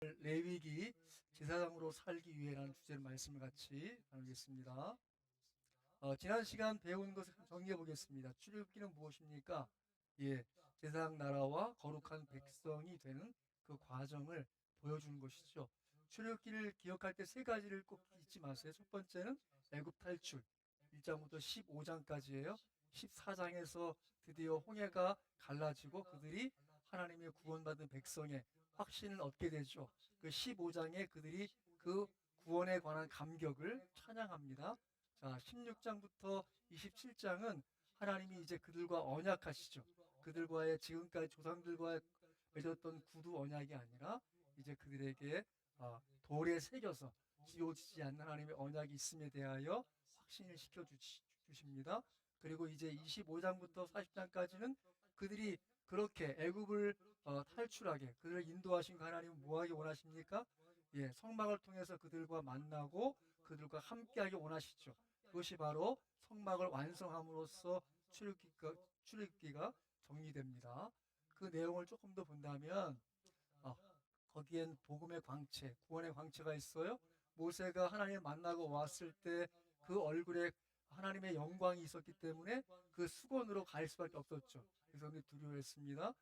레위기 제사장으로 살기 위해라는 주제로 말씀을 같이 나누겠습니다. 지난 시간 배운 것을 정리해 보겠습니다. 출애굽기는 무엇입니까? 예, 제사장 나라와 거룩한 백성이 되는 그 과정을 보여주는 것이죠. 출애굽기를 기억할 때 세 가지를 꼭 잊지 마세요. 첫 번째는 애굽 탈출 1장부터 15장까지예요. 14장에서 드디어 홍해가 갈라지고 그들이 하나님의 구원받은 백성의 확신을 얻게 되죠. 그 15장에 그들이 그 구원에 관한 감격을 찬양합니다. 자, 16장부터 27장은 하나님이 이제 그들과 언약하시죠. 그들과의 지금까지 조상들과 맺었던 구두 언약이 아니라 이제 그들에게 돌에 새겨서 지워지지 않는 하나님의 언약이 있음에 대하여 확신을 시켜주십니다. 그리고 이제 25장부터 40장까지는 그들이 그렇게 애굽을 탈출하게 그들을 인도하신 그 하나님은 뭐하기 원하십니까? 예, 성막을 통해서 그들과 만나고 그들과 함께하기 원하시죠. 그것이 바로 성막을 완성함으로써 출애굽기가 정리됩니다. 그 내용을 조금 더 본다면 어, 거기엔 복음의 광채, 구원의 광채가 있어요. 모세가 하나님을 만나고 왔을 때 그 얼굴에 하나님의 영광이 있었기 때문에 그 수건으로 가릴 수밖에 없었죠. 그래서 두려워했습니다.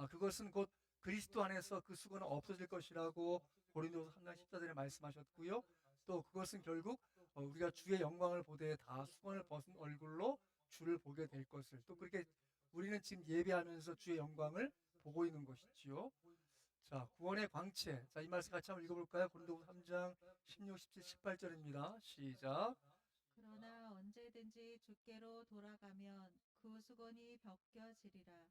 그것은 곧 그리스도 안에서 그 수건은 없어질 것이라고 고린도서 3장 14절에 말씀하셨고요. 또 그것은 결국 우리가 주의 영광을 보되 다 수건을 벗은 얼굴로 주를 보게 될 것을, 또 그렇게 우리는 지금 예배하면서 주의 영광을 보고 있는 것이지요. 자, 구원의 광채. 자, 이 말씀 같이 한번 읽어볼까요? 고린도서 3장 16, 17, 18절입니다. 시작. 그러나 언제든지 주께로 돌아가면 그 수건이 벗겨지리라.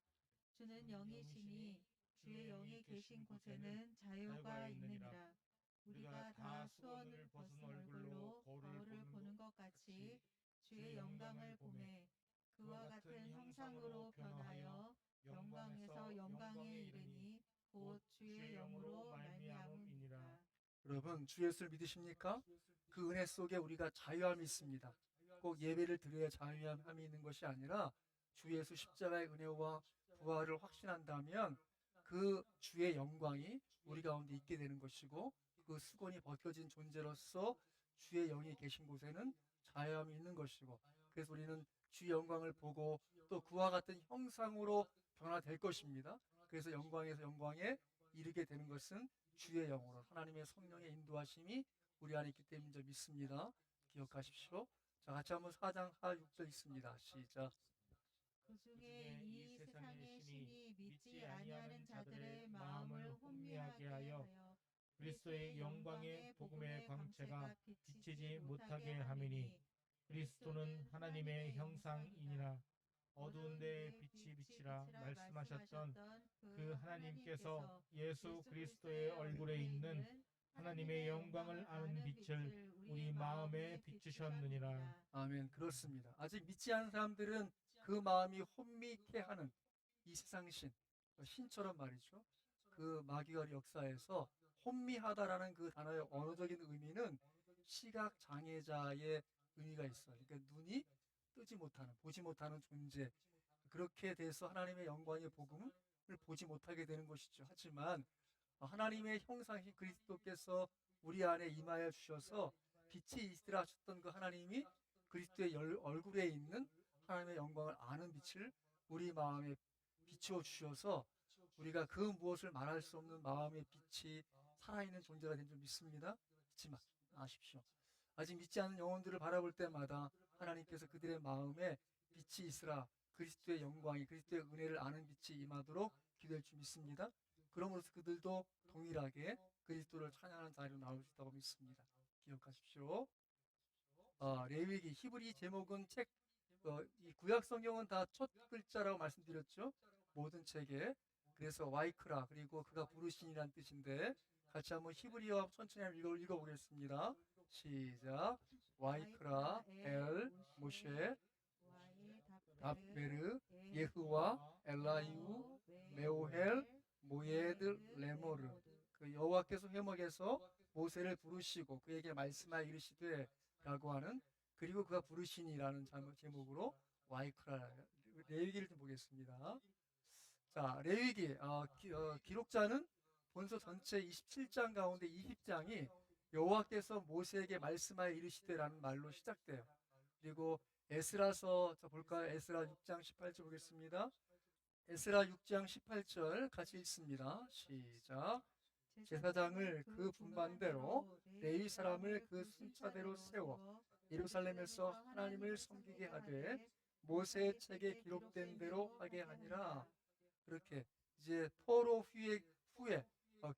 주는 영이시니 주의 영이 계신 곳에는 자유가 있느니라. 우리가 다 수건을 벗은 얼굴로 거울을 보는 것 같이 주의 영광을 보매 그와 같은 형상으로 변하여 영광에서 영광에 이르니 곧 주의 영으로 말미암음이니라. 여러분, 주 예수를 믿으십니까? 그 은혜 속에 우리가 자유함이 있습니다. 꼭 예배를 드려야 자유함이 있는 것이 아니라 주 예수 십자가의 은혜와 부활을 확신한다면 그 주의 영광이 우리 가운데 있게 되는 것이고, 그 수건이 벗겨진 존재로서 주의 영이 계신 곳에는 자유함이 있는 것이고, 그래서 우리는 주의 영광을 보고 또 그와 같은 형상으로 변화될 것입니다. 그래서 영광에서 영광에 이르게 되는 것은 주의 영으로 하나님의 성령의 인도하심이 우리 안에 있기 때문인 줄 믿습니다. 기억하십시오. 자, 같이 한번 4장 4, 6절 있습니다. 시작. 그 중에 이 세상의 신이 믿지 아니하는 자들의 마음을 혼미하게 하여 그리스도의 영광의 복음의 광채가 비치지 못하게 함이니 그리스도는 하나님의 형상이니라. 어두운 데에 빛이 비치라 말씀하셨던 그 하나님께서 예수 그리스도의 얼굴에 있는 하나님의 영광을 아는 빛을 우리 마음에 비추셨느니라. 아멘. 그렇습니다. 아직 믿지 않은 사람들은 그 마음이 혼미케 하는 이 세상 신처럼 말이죠. 그 마귀의 역사에서 혼미하다라는 그 단어의 언어적인 의미는 시각 장애자의 의미가 있어요. 그러니까 눈이 뜨지 못하는, 보지 못하는 존재. 그렇게 돼서 하나님의 영광의 복음을 보지 못하게 되는 것이죠. 하지만 하나님의 형상이신 그리스도께서 우리 안에 임하여 주셔서 빛이 있으라 하셨던 그 하나님이 그리스도의 얼굴에 있는 하나님의 영광을 아는 빛을 우리 마음에 비추어 주셔서 우리가 그 무엇을 말할 수 없는 마음의 빛이 살아있는 존재가 된 줄 믿습니다. 잊지 마십시오. 아직 믿지 않는 영혼들을 바라볼 때마다 하나님께서 그들의 마음에 빛이 있으라, 그리스도의 영광이, 그리스도의 은혜를 아는 빛이 임하도록 기도할 줄 믿습니다. 그러므로서 그들도 동일하게 그리스도를 찬양하는 자리로 나올 수 있다고 믿습니다. 기억하십시오. 레위기 히브리 제목은 이 구약 성경은 다 첫 글자라고 말씀드렸죠. 모든 책에. 그래서 와이크라, 그리고 그가 부르신이라는 뜻인데, 같이 한번 히브리어 천천히 한번 읽어보겠습니다. 시작. 와이크라 엘 모셰 답베르 예흐와 엘라이우 메오헬 모예드 레모르. 그 여호와께서 회막에서 모세를 부르시고 그에게 말씀하여 이르시되 라고 하는, 그리고 그가 부르시니라는 제목으로 와이크라. 레위기를 좀 보겠습니다. 자, 레위기 기록자는 본서 전체 27장 가운데 20장이 여호와께서 모세에게 말씀하여 이르시되라는 말로 시작돼요. 그리고 에스라서 볼까요? 에스라 6장 18절 보겠습니다. 에스라 6장 18절 같이 읽습니다. 시작. 제사장을 그 분반대로 레위 사람을 그 순차대로 세워 예루살렘에서 하나님을 섬기게 하되 모세의 책에 기록된 대로 하게 하니라. 그렇게 이제 포로 후에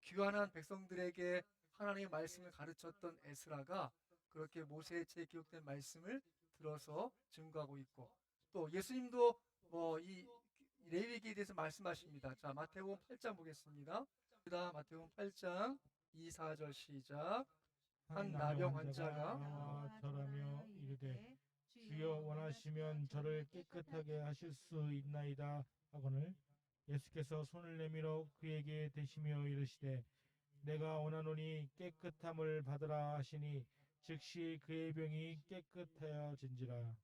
귀환한 백성들에게 하나님의 말씀을 가르쳤던 에스라가 그렇게 모세의 책에 기록된 말씀을 들어서 증거하고 있고, 또 예수님도 이 레위기에 대해서 말씀하십니다. 자, 마태복음 8장 보겠습니다. 마태복음 8장 2, 4절 시작. 한 나병 환자가 나와 절하며 이르되 주여 원하시면 저를 깨끗하게 하실 수 있나이다 하거늘 예수께서 손을 내밀어 그에게 대시며 이르시되 내가 원하노니 깨끗함을 받으라 하시니 즉시 그의 병이 깨끗하여진지라.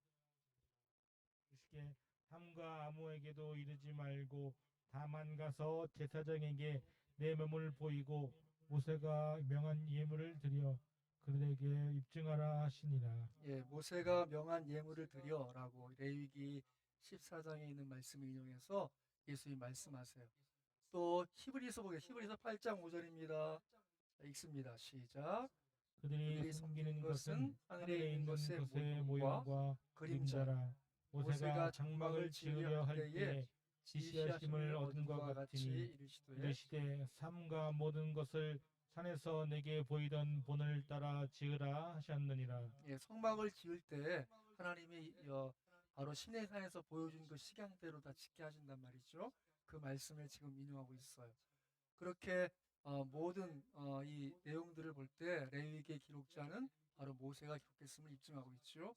예수께 함과 아무에게도 이르지 말고 다만 가서 제사장에게 내 몸을 보이고 모세가 명한 예물을 드려 그들에게 입증하라 하시니라. 예, 모세가 명한 예물을 드려라고 레위기 14장에 있는 말씀을 인용해서 예수님 말씀하세요. 또 히브리서 8장 5절입니다. 읽습니다. 시작. 그들이 숨기는 것은 하늘에 있는 것의 모형과 그림자라. 모세가 장막을 지으려 할 때에 지시하심을 얻은 것 같으니 이르시되 삼가 모든 것을 산에서 내게 보이던 본을 따라 지으라 하셨느니라. 예, 성막을 지을 때 하나님이 바로 시내산에서 보여준 그 식양대로 다 짓게 하신단 말이죠. 그 말씀을 지금 인용하고 있어요. 그렇게 모든 이 내용들을 볼 때 레위기의 기록자는 바로 모세가 기록했음을 입증하고 있죠.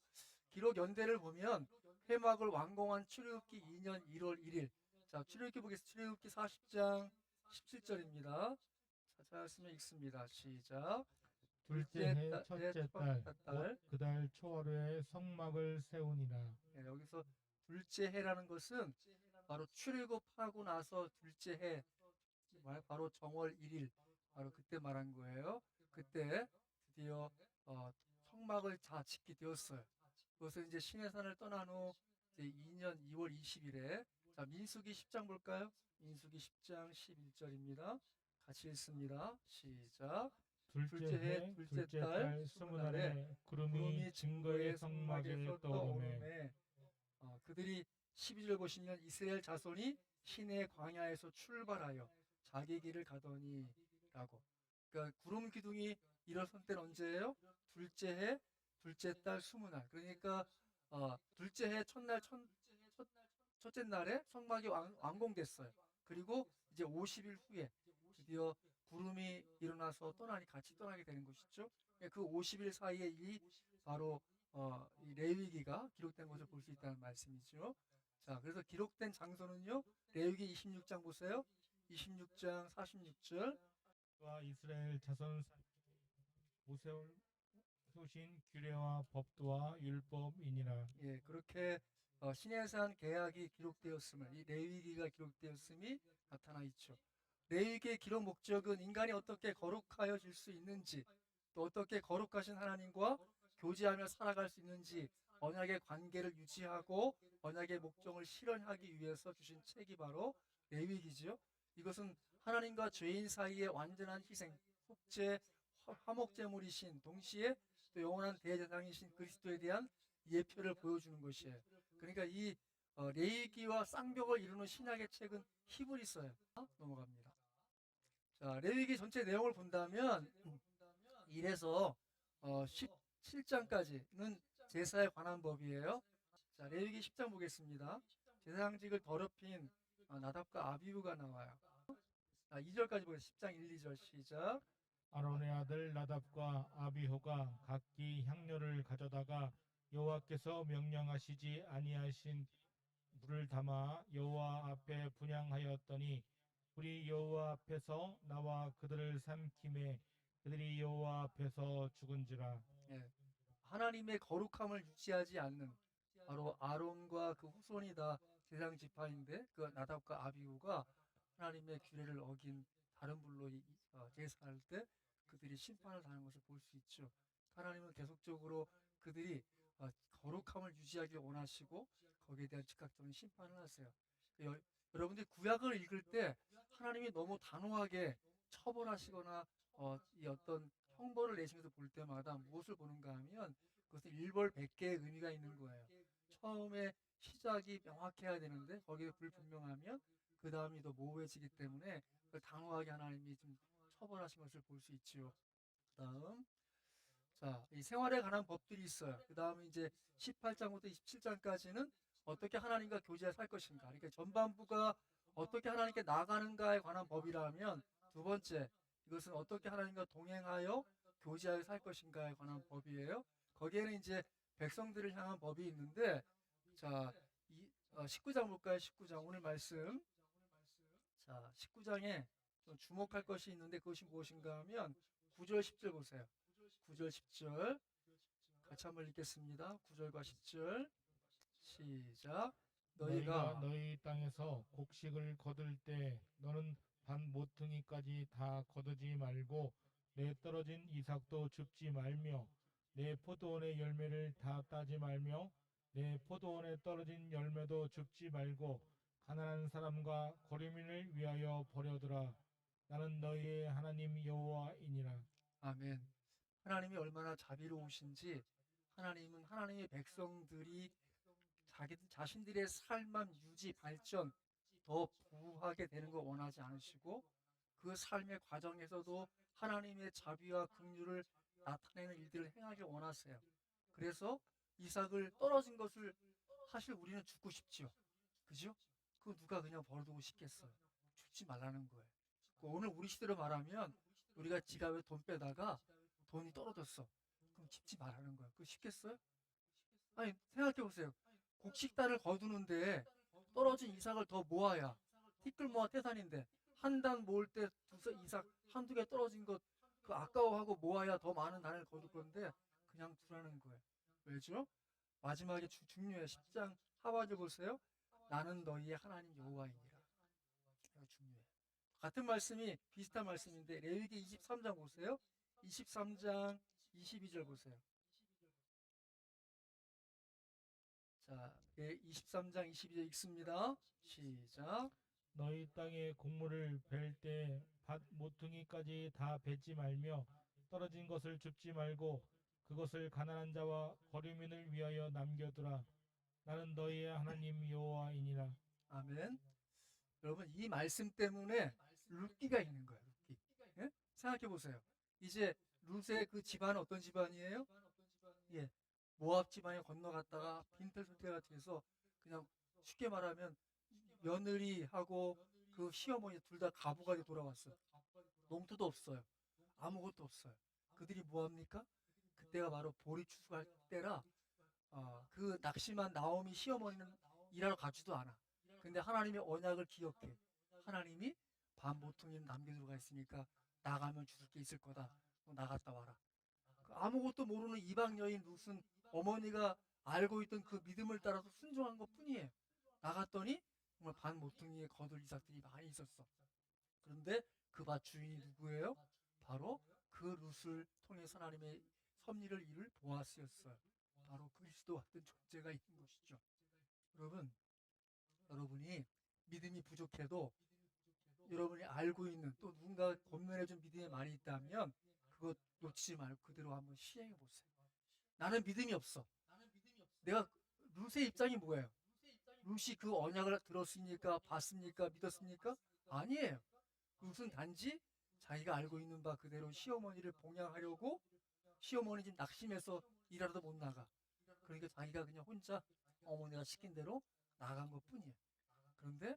기록 연대를 보면 회막을 완공한 출애굽기 2년 1월 1일. 자, 출애굽기 보겠습니다. 출애굽기 40장 17절입니다. 찾았으면 읽습니다. 시작. 둘째 해 첫째 달 그 달 초하루에 성막을 세우니라. 예, 여기서 둘째 해라는 것은 바로 출애굽하고 나서 둘째 해, 바로 정월 1일, 바로 그때 말한 거예요. 그때 드디어 성막을 다 짓게 되었어요. 그것은 이제 시내산을 떠난 후 이제 2년 2월 20일에, 자, 민수기 10장 볼까요? 민수기 10장 11절입니다. 같이 읽습니다. 시작. 둘째 해 둘째 달 스무 날에 구름이 증거의 성막에 떠오르매. 그들이 12절 보시면 이스라엘 자손이 시내 광야에서 출발하여 자기 길을 가더니 라고. 그러니까 구름 기둥이 일어선 때는 언제예요? 둘째 해 둘째 달 20날. 그러니까 둘째 해 첫째 날에 성막이 완공됐어요. 그리고 이제 50일 후에 드디어 구름이 일어나서 같이 떠나게 되는 것이죠. 그 50일 사이에 바로 이 레위기가 기록된 것을 볼 수 있다는 말씀이죠. 자, 그래서 기록된 장소는요, 레위기 26장 보세요. 26장 46절. 와 이스라엘 자손 모세올 소신 규례와 법도와 율법이니라. 예, 그렇게 시내산 계약이 기록되었음을, 이 레위기가 기록되었음이 나타나 있죠. 레위기의 기록 목적은 인간이 어떻게 거룩하여질 수 있는지, 또 어떻게 거룩하신 하나님과 교제하며 살아갈 수 있는지, 언약의 관계를 유지하고 언약의 목적을 실현하기 위해서 주신 책이 바로 레위기죠. 이것은 하나님과 죄인 사이의 완전한 희생, 속죄, 화목제물이신 동시에 또 영원한 대제사장이신 그리스도에 대한 예표를 보여주는 것이에요. 그러니까 이 레위기와 쌍벽을 이루는 신약의 책은 히브리서예요. 넘어갑니다. 자, 레위기 전체 내용을 본다면 1에서 17장까지는 제사에 관한 법이에요. 자, 레위기 10장 보겠습니다. 제사장직을 더럽힌 나답과 아비후가 나와요. 자, 2절까지 보겠습니다. 10장 1, 2절 시작. 아론의 아들 나답과 아비후가 각기 향료를 가져다가 여호와께서 명령하시지 아니하신 물을 담아 여호와 앞에 분향하였더니 불이 여호와 앞에서 나와 그들을 삼킴에 그들이 여호와 앞에서 죽은지라. 예, 하나님의 거룩함을 유지하지 않는 바로 아론과 그 후손이 다 제사장 지파인데 그 나답과 아비후가 하나님의 규례를 어긴 다른 불로 제사할 때 그들이 심판을 당하는 것을 볼 수 있죠. 하나님은 계속적으로 그들이 거룩함을 유지하기 원하시고 거기에 대한 즉각적인 심판을 하세요. 여러분들이 구약을 읽을 때 하나님이 너무 단호하게 처벌하시거나 이 어떤 형벌을 내시면서 볼 때마다 무엇을 보는가 하면 그것은 일벌백계의 의미가 있는 거예요. 처음에 시작이 명확해야 되는데 거기에 불분명하면 그 다음이 더 모호해지기 때문에 그걸 단호하게 하나님이 좀 처벌하신 것을 볼 수 있지요. 다음, 자, 이 생활에 관한 법들이 있어요. 그 다음에 이제 18장부터 27장까지는 어떻게 하나님과 교제해 살 것인가. 그러니까 전반부가 어떻게 하나님께 나가는가에 관한 법이라면 두 번째, 이것은 어떻게 하나님과 동행하여 교제하여 살 것인가에 관한 법이에요. 거기에는 이제 백성들을 향한 법이 있는데, 자, 19장 볼까요? 19장 오늘 말씀. 자, 19장에 좀 주목할 것이 있는데 그것이 무엇인가 하면 9절 10절 보세요. 9절 10절 같이 한번 읽겠습니다. 9절과 10절 시작. 너희가 너희 땅에서 곡식을 거둘 때 너는 반 모퉁이까지 다 거두지 말고 내 떨어진 이삭도 줍지 말며 내 포도원의 열매를 다 따지 말며 내 포도원에 떨어진 열매도 줍지 말고 가난한 사람과 거류민을 위하여 버려두라. 나는 너희의 하나님 여호와이니라. 아멘. 하나님이 얼마나 자비로우신지 하나님은 하나님의 백성들이 자신들의 삶만 유지 발전 더 부하게 되는 걸 원하지 않으시고 그 삶의 과정에서도 하나님의 자비와 긍휼을 나타내는 일들을 행하길 원하세요. 그래서 이삭을 떨어진 것을 사실 우리는 죽고 싶지요. 그죠? 그 누가 그냥 버려두고 싶겠어요. 죽지 말라는 거예요. 오늘 우리 시대로 말하면 우리가 지갑에 돈 빼다가 돈이 떨어졌어. 그럼 집지 말라는 거야. 그거 쉽겠어요? 아니 생각해 보세요. 곡식단을 거두는데 떨어진 이삭을 더 모아야 티끌 모아 태산인데 한 단 모을 때 이삭 한두 개 떨어진 것 그 아까워하고 모아야 더 많은 단을 거둘 건데 그냥 두라는 거예요. 왜죠? 마지막에 중요해. 10장 하반절 보세요. 나는 너희의 하나님 여호와이니라. 이거 중요해. 같은 말씀이 비슷한 말씀인데 레위기 23장 보세요. 23장 22절 보세요. 자, 23장 22절 읽습니다. 시작. 너희 땅에 곡물을 벨 때 밭 모퉁이까지 다 베지 말며 떨어진 것을 줍지 말고 그것을 가난한 자와 거류민을 위하여 남겨두라. 나는 너희의 하나님 여호와이니라. 아멘. 여러분 이 말씀 때문에 룻기가 있는 거예요. 룻기. 예? 생각해 보세요. 이제 룻의 그 집안은 어떤 집안이에요? 예, 모압 집안에 건너갔다가 빈털터리 같은 데서 그냥 쉽게 말하면 며느리하고 그 시어머니 둘 다 가부가 돼 돌아왔어요. 농토도 없어요. 아무것도 없어요. 그들이 뭐 합니까? 그때가 바로 보리 추수할 때라 그 낙심한 나오미 시어머니는 일하러 가지도 않아. 근데 하나님의 언약을 기억해. 하나님이 반 모퉁이는 남겨두고 있으니까 나가면 주실 게 있을 거다. 너 나갔다 와라. 그 아무것도 모르는 이방 여인 룻은 어머니가 알고 있던 그 믿음을 따라서 순종한 것 뿐이에요. 나갔더니 정말 반 모퉁이에 거둘 이삭들이 많이 있었어. 그런데 그 밭 주인이 누구예요? 바로 그 룻을 통해서 하나님의 섭리를 이룰 보아스였어요. 바로 그리스도 같은 존재가 있는 것이죠. 여러분, 여러분이 믿음이 부족해도 여러분이 알고 있는 또 누군가 권면해준 믿음이 많이 있다면 그것 놓치지 말고 그대로 한번 시행해 보세요. 나는 믿음이 없어. 내가 룻의 입장이 뭐예요? 룻이 그 언약을 들었습니까? 봤습니까? 믿었습니까? 아니에요. 룻은 단지 자기가 알고 있는 바 그대로 시어머니를 봉양하려고 시어머니 집 낙심해서 일하러도 못 나가. 그러니까 자기가 그냥 혼자 어머니가 시킨 대로 나간 것 뿐이에요. 그런데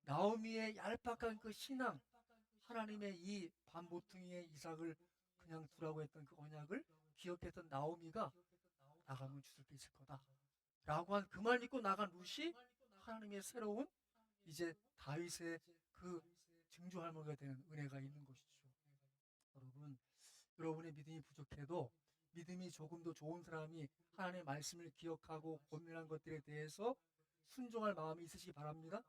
나오미의 얄팍한 그 신앙, 하나님의 이 반모퉁이의 이삭을 그냥 두라고 했던 그 언약을 기억했던 나오미가 나가면 주실 게 있을 거다. 라고 한 그 말 믿고 나간 룻이 하나님의 새로운 이제 다윗의 그 증조 할머니가 되는 은혜가 있는 것이죠. 여러분, 여러분의 믿음이 부족해도 믿음이 조금 더 좋은 사람이 하나님의 말씀을 기억하고 고민한 것들에 대해서 순종할 마음이 있으시기 바랍니다.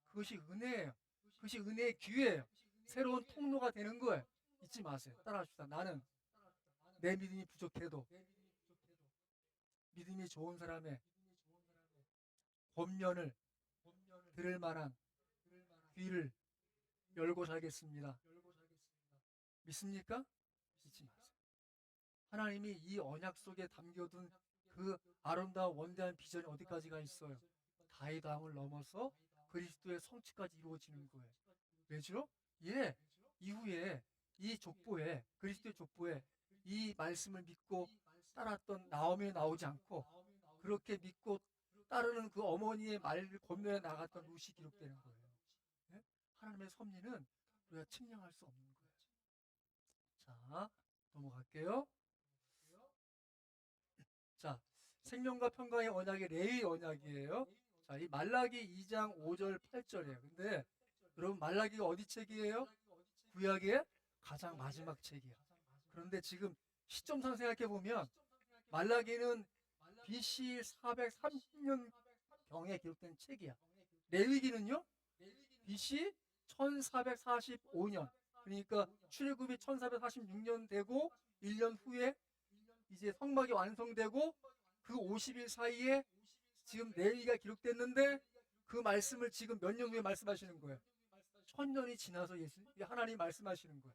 그것이 은혜예요. 그것이 은혜의 기회예요. 새로운 통로가 되는 거예요. 잊지 마세요. 따라합시다. 나는 내 믿음이 부족해도 믿음이 좋은 사람의 권면을 들을 만한 귀를 열고 살겠습니다. 믿습니까? 잊지 마세요. 하나님이 이 언약 속에 담겨둔 그 아름다운 원대한 비전이 어디까지가 있어요? 다윗 왕을 넘어서 그리스도의 성취까지 이루어지는 거예요. 왜죠? 예, 이후에 이 족보에, 그리스도의 족보에 이 말씀을 믿고 따랐던 나오미에 나오지 않고 그렇게 믿고 따르는 그 어머니의 말을 권면해 나갔던 룻이 기록되는 거예요. 예? 하나님의 섭리는 우리가 측량할 수 없는 거예요. 자, 넘어갈게요. 자, 생명과 평강의 언약이 레위 언약이에요. 자, 이 말라기 2장 5절 8절이에요. 근데 여러분 말라기가 어디 책이에요? 구약의 가장 마지막 책이야. 그런데 지금 시점상 생각해 보면 말라기는 BC 430년 경에 기록된 책이야. 레위기는요? BC 1445년. 그러니까 출애굽이 1446년 되고 1년 후에 이제 성막이 완성되고 그 50일 사이에 지금 레위기가 기록됐는데 그 말씀을 지금 몇 년 후에 말씀하시는 거예요. 1000년이 지나서 하나님이 말씀하시는 거예요.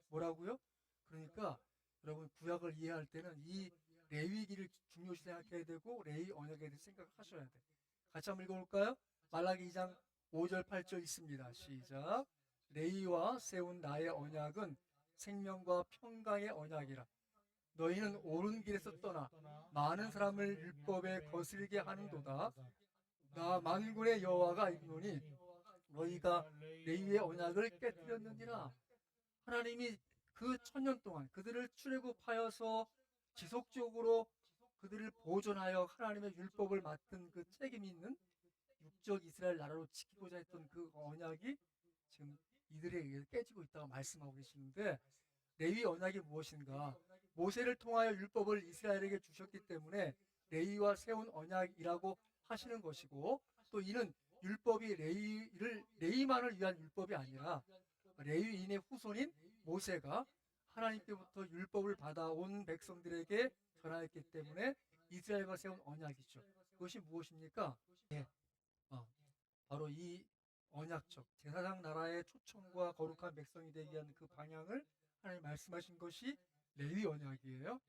뭐라고요? 그러니까 여러분 구약을 이해할 때는 이 레위기를 중요시 생각해야 되고 레위 언약에 대해 생각하셔야 돼요. 같이 한번 읽어볼까요? 말라기 2장 5절 8절 있습니다. 시작. 레위와 세운 나의 언약은 생명과 평강의 언약이라. 너희는 옳은 길에서 떠나 많은 사람을 율법에 거스르게 하는도다. 나 만군의 여호와가 이르노니 너희가 레위의 언약을 깨뜨렸느니라. 하나님이 그 1000년 동안 그들을 출애굽하여서 지속적으로 그들을 보존하여 하나님의 율법을 맡은 그 책임이 있는 육적 이스라엘 나라로 지키고자 했던 그 언약이 지금 이들에 의해 깨지고 있다고 말씀하고 계시는데 레위 언약이 무엇인가? 모세를 통하여 율법을 이스라엘에게 주셨기 때문에 레위와 세운 언약이라고 하시는 것이고 또 이는 율법이 레위만을 위한 율법이 아니라 레위인의 후손인 모세가 하나님께부터 율법을 받아온 백성들에게 전하였기 때문에 이스라엘과 세운 언약이죠. 그것이 무엇입니까? 예, 바로 이 언약적 제사장 나라의 초청과 거룩한 백성이 되기 위한 그 방향을 하나님 말씀하신 것이 레위 언약이에요.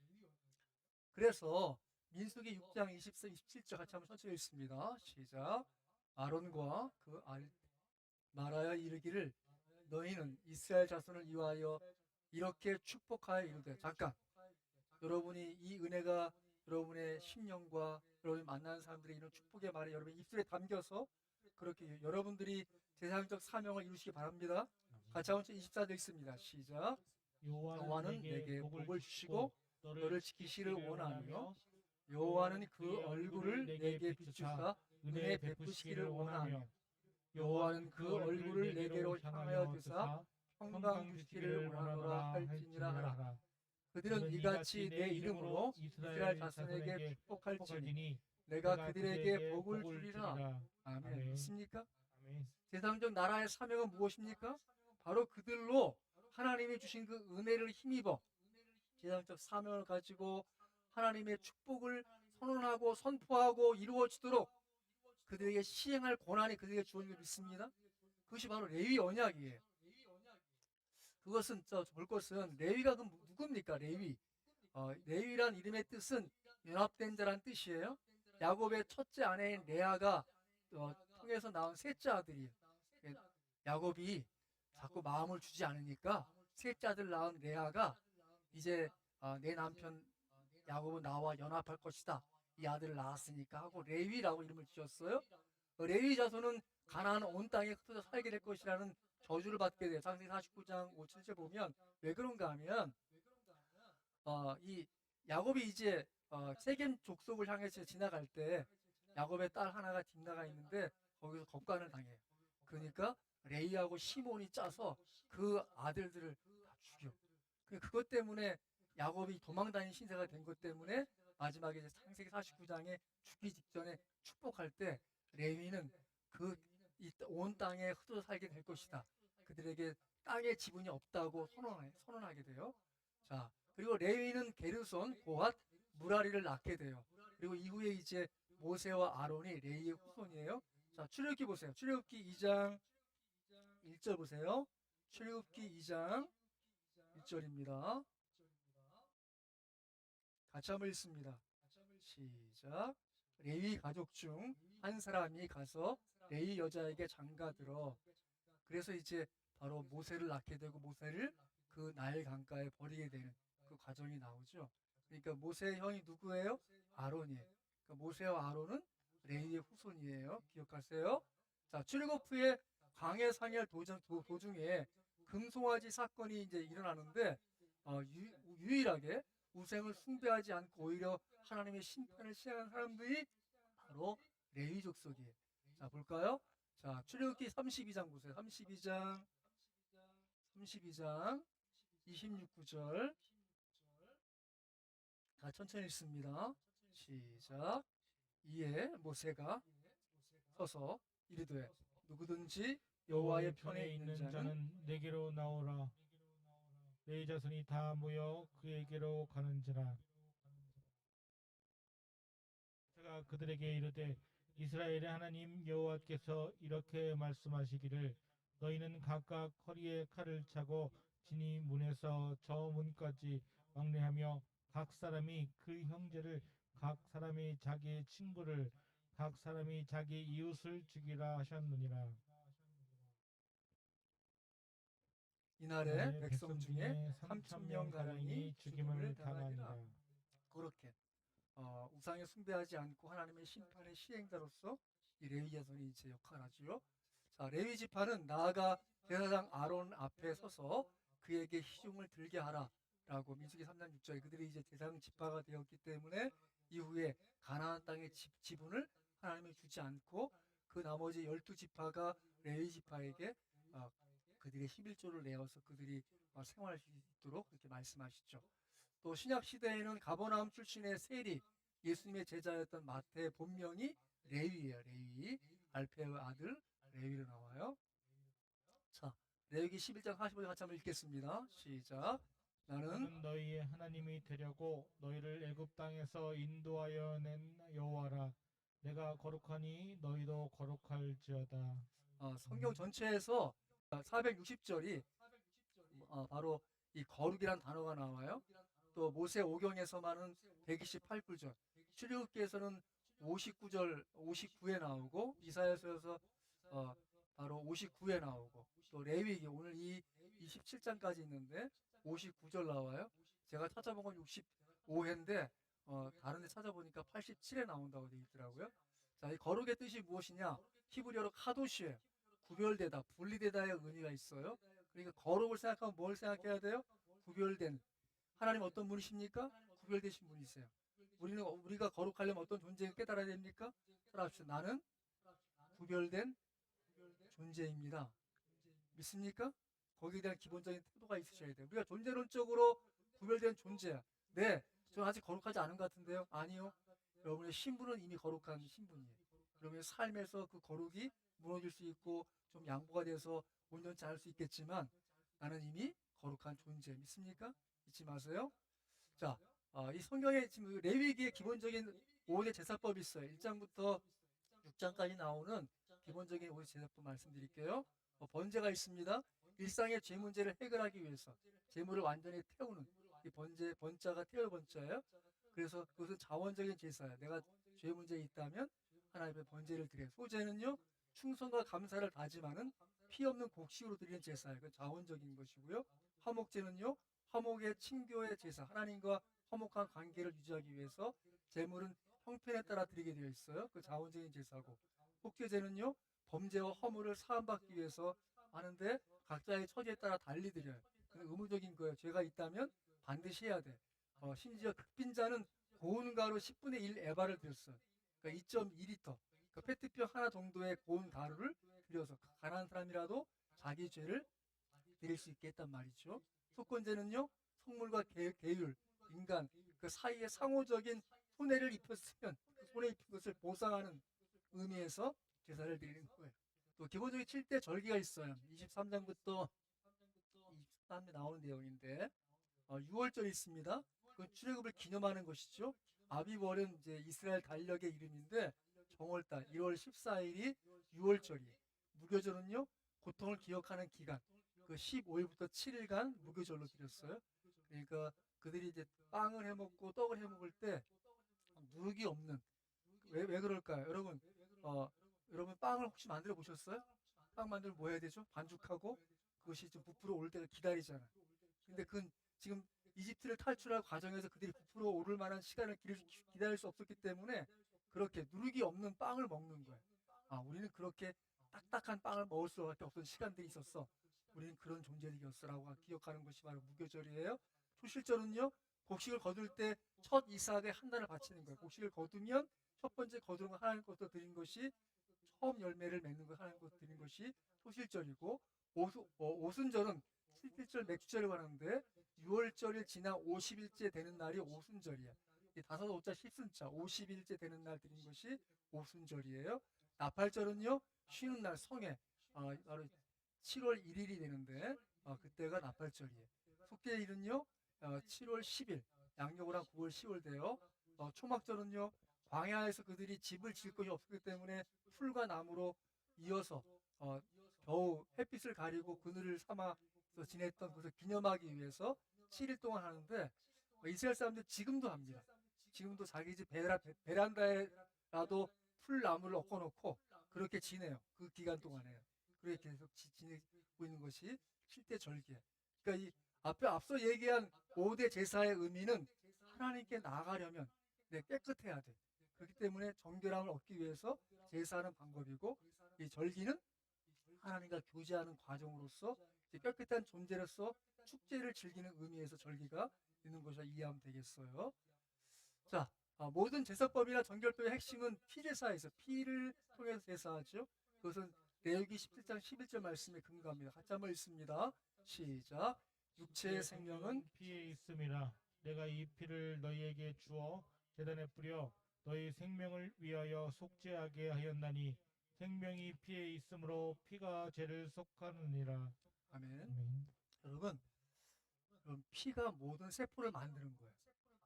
그래서 민수기 6장 24, 27절 같이 한번 천천히 읽습니다. 시작. 아론과 그 말하여 이르기를 너희는 이스라엘 자손을 위하여 이렇게 축복하여 이르되. 잠깐, 여러분이 이 은혜가 여러분의 심령과 여러분이 만나는 사람들의 이런 축복의 말이 여러분의 입술에 담겨서 그렇게 여러분들이 제사장적 사명을 이루시기 바랍니다. 같이 한번 24절 읽습니다. 시작. 여호와는 내게 복을 주시고 너를 지키시를 원하며 여호와는 그 얼굴을 내게 비추사 은혜 베푸시기를 원하며 여호와는 그 얼굴을 내게로 향하여 드사 평강 주시기를 원하노라 할지니라 하라. 그들은 이같이 내 이름으로 이스라엘 자손에게 축복할지니 내가 그들에게 복을 주리라. 아멘. 믿습니까? 세상적 나라의 사명은 무엇입니까? 바로 그들로 하나님이 주신 그 은혜를 힘입어 세상적 사명을 가지고 하나님의 축복을 선언하고 선포하고 이루어지도록 그들에게 시행할 권한이 그들에게 주어진 걸 믿습니다. 그것이 바로 레위 언약이에요. 그것은 볼 것은 레위가 그 누굽니까? 레위. 레위란 이름의 뜻은 연합된 자란 뜻이에요. 야곱의 첫째 아내인 레아가 통해서 나온 셋째 아들이에요. 야곱이 자꾸 마음을 주지 않으니까 셋째 아들 낳은 레아가 이제 내 남편 야곱은 나와 연합할 것이다. 이 아들을 낳았으니까 하고 레위라고 이름을 지었어요. 레위 자손은 가나안 온 땅에 흩어져 살게 될 것이라는 저주를 받게 돼요. 창세기 49장 5, 7절 보면 왜 그런가 하면 이 야곱이 이제 세겜 족속을 향해서 지나갈 때 야곱의 딸 하나가 딥나가 있는데 거기서 겁간을 당해요. 그러니까 레이하고 시몬이 짜서 그 아들들을 다 죽여. 그것 때문에 야곱이 도망다니는 신세가 된 것 때문에 마지막에 이제 창세기 49장에 죽기 직전에 축복할 때 레위는 그 온 땅에 흩어져 살게 될 것이다. 그들에게 땅의 지분이 없다고 선언하게 돼요. 자, 그리고 레위는 게르손, 고핫, 무라리를 낳게 돼요. 그리고 이후에 이제 모세와 아론이 레위의 후손이에요. 자, 출애굽기 보세요. 출애굽기 2장 1절 보세요. 출애굽기 2장 1절입니다. 같이 한번 읽습니다. 시작. 레위 가족 중 한 사람이 가서 레위 여자에게 장가들어. 그래서 이제 바로 모세를 낳게 되고 모세를 그 나일 강가에 버리게 되는 그 과정이 나오죠. 그러니까 모세의 형이 누구예요? 아론이에요. 그러니까 모세와 아론은 레위의 후손이에요. 기억하세요. 자, 출애굽 후에 광해 상열 도중에 금송아지 사건이 이제 일어나는데 유일하게 우상을 숭배하지 않고 오히려 하나님의 심판을 시행한 사람들이 바로 레위 족속이에요. 자, 볼까요? 자, 출애굽기 32장 보세요. 32장 26절. 자, 천천히 읽습니다. 시작. 이에 모세가 서서 이르되 누구든지 여호와의 편에 있는 자는 내게로 나오라. 내 자손이 다 모여 그에게로 가는지라. 제가 그들에게 이르되 이스라엘의 하나님 여호와께서 이렇게 말씀하시기를 너희는 각각 허리에 칼을 차고 진이 문에서 저 문까지 왕래하며 각 사람이 그 형제를 각 사람이 자기 친구를 각 사람이 자기 이웃을 죽이라 하셨느니라. 이날에 백성 중에 3,000명 가량이 죽임을 당하니라. 그렇게 우상에 숭배하지 않고 하나님의 심판의 시행자로서 이 레위 자손이 이제 역할하지요. 자, 레위 지파는 나아가 제사장 아론 앞에 서서 그에게 희중을 들게 하라라고 민수기 3장 6절에 그들이 이제 제사장 지파가 되었기 때문에 이후에 가나안 땅의 지분을 하나님이 주지 않고 그 나머지 12지파가 레위 지파에게 그들의 11조를 내어서 그들이 생활할 수 있도록 그렇게 말씀하시죠. 또 신약 시대에는 가버나움 출신의 세리, 예수님의 제자였던 마태의 본명이 레위예요. 레위, 알페의 아들 레위로 나와요. 자, 레위기 11장 45절 같이 한번 읽겠습니다. 시작. 나는 너희의 하나님이 되려고 너희를 애굽 땅에서 인도하여 낸 여호와라. 내가 거룩하니 너희도 거룩할지어다. 성경 전체에서 460절이 바로 이 거룩이란 단어가 나와요. 또 모세 오경에서만은 128구절, 출애굽기에서는 59절, 59에 나오고 이사야서에서 바로 59에 나오고 또 레위기 오늘 이 27장까지 있는데 59절 나와요. 제가 찾아본 건 65회인데 다른 데 찾아보니까 87에 나온다고 되어 있더라고요. 자, 이 거룩의 뜻이 무엇이냐? 히브리어로 카도시예요. 구별되다, 분리되다의 의미가 있어요. 그러니까 거룩을 생각하면 뭘 생각해야 돼요? 구별된. 하나님 어떤 분이십니까? 구별되신 분이세요. 우리가 거룩하려면 어떤 존재를 깨달아야 됩니까? 따라합시다. 나는 구별된 존재입니다. 믿습니까? 거기에 대한 기본적인 태도가 있으셔야 돼요. 우리가 존재론적으로 구별된 존재야. 네, 저는 아직 거룩하지 않은 것 같은데요. 아니요. 여러분의 신분은 이미 거룩한 신분이에요. 여러분의 삶에서 그 거룩이 무너질 수 있고 좀 양보가 돼서 온전치 않을 수 있겠지만 나는 이미 거룩한 존재. 믿습니까? 잊지 마세요. 자, 이 성경에 지금 레위기의 기본적인 5대 제사법이 있어요. 1장부터 6장까지 나오는 기본적인 5대 제사법 말씀드릴게요. 번제가 있습니다. 일상의 죄 문제를 해결하기 위해서 죄물을 완전히 태우는 이 번자가 태울 번자예요. 그래서 그것은 자원적인 제사예요. 내가 죄 문제에 있다면 하나님 앞에 번제를 드려요. 소제는요, 충성과 감사를 다짐하는 피 없는 곡식으로 드리는 제사예요. 그 자원적인 것이고요. 화목제는요, 화목의 친교의 제사, 하나님과 화목한 관계를 유지하기 위해서 제물은 형편에 따라 드리게 되어 있어요. 그 자원적인 제사고, 속죄제는요, 범죄와 허물을 사함받기 위해서 하는데 각자의 처지에 따라 달리 드려요. 그 의무적인 거예요. 죄가 있다면 반드시 해야 돼. 심지어 극빈자는 고운 가루 10분의 1 에바를 드렸어요. 그러니까 2.2리터. 그 페트병 하나 정도의 고운 가루를 들여서 가난한 사람이라도 자기 죄를 드릴 수 있게 했단 말이죠. 속건제는요, 속물과 계율, 인간 그 사이에 상호적인 손해를 입혔으면 그 손해 입힌 것을 보상하는 의미에서 제사를 드리는 거예요. 또 기본적인 7대 절기가 있어요. 23장부터 다음에 나오는 내용인데 6월절이 있습니다. 그건 출애굽을 기념하는 것이죠. 아비월은 이제 이스라엘 달력의 이름인데 정월달 1월 14일이 6월절이에요. 무교절은요 고통을 기억하는 기간 그 15일부터 7일간 무교절로 드렸어요. 그러니까 그들이 이제 빵을 해 먹고 떡을 해 먹을 때 누룩이 없는 왜 그럴까요? 여러분 빵을 혹시 만들어 보셨어요? 빵 만들면 뭐 해야 되죠? 반죽하고 그것이 좀 부풀어 오를 때가 기다리잖아요. 근데 그건 지금 이집트를 탈출할 과정에서 그들이 부풀어 오를 만한 시간을 기다릴 수 없었기 때문에 그렇게 누룩이 없는 빵을 먹는 거예요. 우리는 그렇게 딱딱한 빵을 먹을 수밖에 없던 시간들이 있었어. 우리는 그런 존재들이었어라고 기억하는 것이 바로 무교절이에요. 초실절은요, 곡식을 거둘 때 첫 이삭의 한 달을 바치는 거예요. 곡식을 거두면 첫 번째 거두는 거 하나님 것도 드린 것이 처음 열매를 맺는 거 하나님 것도 드린 것이 초실절이고 오순절은 칠필절 맥주절을 말하는데 6월절이 지나 50일째 되는 날이 오순절이야. 다섯 오자 십순자 50일째 되는 날 드린 것이 오순절이에요. 나팔절은요 쉬는 날 성회 바로 7월 1일이 되는데 그때가 나팔절이에요. 속죄일은요 7월 10일 양력으로 한 9월 10월 돼요. 초막절은요 광야에서 그들이 집을 지을 것이 없었기 때문에 풀과 나무로 이어서 겨우 햇빛을 가리고 그늘을 삼아서 지냈던 것을 기념하기 위해서 7일 동안 하는데 이스라엘 사람들 지금도 합니다. 지금도 자기 집 베란다에라도 풀나무를 엎어놓고 그렇게 지내요. 그 기간 동안에 그렇게 계속 지내고 있는 것이 7대 절기예요. 그러니까 이 앞서 얘기한 5대 제사의 의미는 하나님께 나아가려면 깨끗해야 돼. 그렇기 때문에 정결함을 얻기 위해서 제사하는 방법이고 이 절기는 하나님과 교제하는 과정으로서 깨끗한 존재로서 축제를 즐기는 의미에서 절기가 있는 것을 이해하면 되겠어요. 자, 모든 제사법이나 정결법의 핵심은 피제사에서 피를 통해서 제사하죠. 그것은 레위기 17장 11절 말씀에 근거합니다. 같이 한번 읽습니다. 시작. 육체의 생명은 피에 있음이라. 내가 이 피를 너희에게 주어 제단에 뿌려 너희 생명을 위하여 속죄하게 하였나니 생명이 피에 있으므로 피가 죄를 속하느니라. 아멘. 아멘. 여러분, 피가 모든 세포를 만드는 거예요.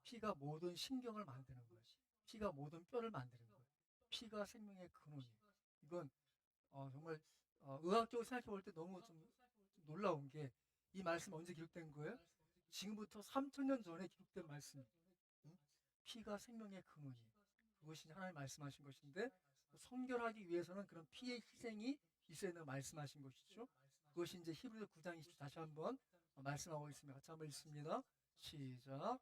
피가 모든 신경을 만드는 거예요. 피가 모든 뼈를 만드는 거예요. 피가 생명의 근원이에요. 이건 정말 의학적으로 생각해 볼 때 너무 좀 놀라운 게 이 말씀 언제 기록된 거예요? 지금부터 3,000년 전에 기록된 말씀. 피가 생명의 근원이에요. 그것이 하나님 말씀하신 것인데 성결하기 위해서는 그런 피의 희생이 있어야 된다고 말씀하신 것이죠. 그것이 이제 히브리서 9장 20절 다시 한번 말씀하고 있습니다. 같이 한번 읽습니다. 시작.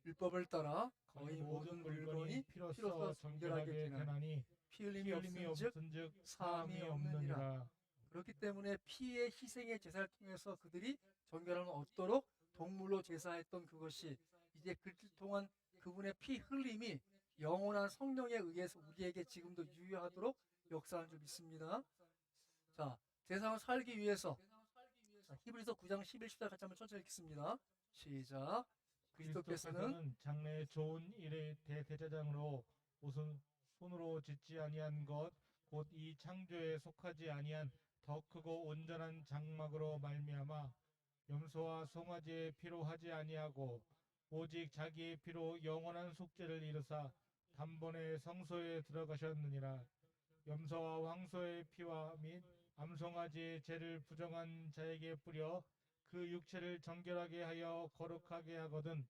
율법을 따라 거의 모든 물건이 피로써 정결하게 되나니 피 흘림이 없은즉 사함이 없느니라. 그렇기 때문에 피의 희생의 제사를 통해서 그들이 정결함을 얻도록 동물로 제사했던 그것이 이제 그를 통한 그분의 피 흘림이 영원한 성령에 의해서 우리에게 지금도 유효하도록 역사하는 줄 믿습니다. 자, 세상을 살기 위해서 히브리서 9장 11, 14 같이 한번 천천히 읽겠습니다. 시작. 그리스도께서는 장래 좋은 일의 대제사장으로 우선 손으로 짓지 아니한 것 곧 이 창조에 속하지 아니한 더 크고 온전한 장막으로 말미암아 염소와 송아지의 피로 하지 아니하고 오직 자기의 피로 영원한 속죄를 이루사 단번에 성소에 들어가셨느니라. 염소와 황소의 피와 및 암송아지의 죄를 부정한 자에게 뿌려 그 육체를 정결하게 하여 거룩하게 하거든